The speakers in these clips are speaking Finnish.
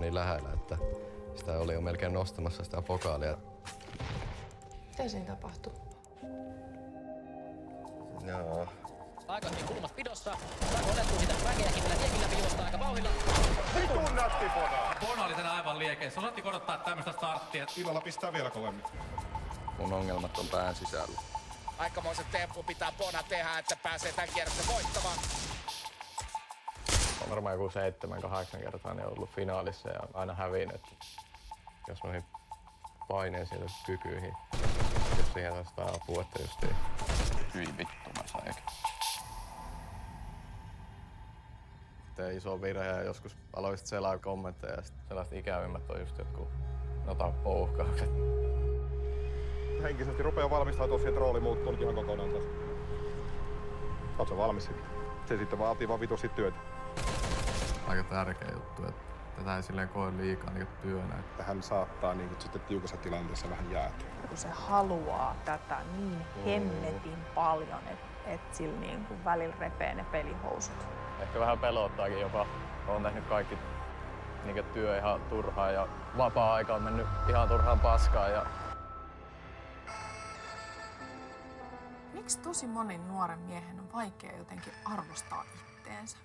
niin lähellä, että sitä oli jo melkein nostamassa sitä pokaalia. Mitä siinä tapahtui? Joo. Aika hyvin kulmat pidossa. Saako otettua sitä väkeäkin vielä tiekin läpi juosta aika vauhdilla. Vitun nätti Bona! Bona oli tänään aivan liekeissä. Osatti odottaa tämmöistä starttia. Illalla pistää vielä kovemmin. Mun ongelmat on pään sisällä. Aikamoiset temppu pitää Bona tehdä, että pääsee tämän kierroksen voittamaan. On varmaan joku 7-8 kertaa niin ollut finaalissa ja aina hävinnyt. Jos noihin paineisiin kykyihin, jos siihen saisi jotain apua, että justiin. Hyi vittu mä sain. Tee iso virhe ja joskus aloin sit selaa kommentteja ja sit sellaiset ikävimmät on just jotkut pouhkaukset. Henkisesti rupeaa valmistautumaan siihen, että rooli muuttuu nyt ihan kokonaan taas. Oot sä valmis sitten? Se sitten vaatii vaan vitusti työtä. Aika tärkeä juttu, että tätä ei silleen koe liikaa niin työnä. Että hän saattaa niin sitten tiukassa tilanteessa vähän jäätyä. Kun se haluaa tätä niin hemmetin paljon, että sillä niin kuin välillä repee ne pelihousut. Ehkä vähän pelottaakin jopa. Olen tehnyt kaikki niin työ ihan turhaan ja vapaa-aika on mennyt ihan turhaan paskaan. Miksi tosi monen nuoren miehen on vaikea jotenkin arvostaa itteensä?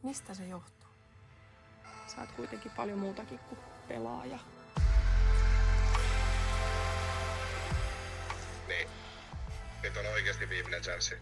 Mistä se johtuu? Sä oot kuitenkin paljon muutakin kuin pelaaja. Niin. Nyt on oikeasti viimeinen chanssi.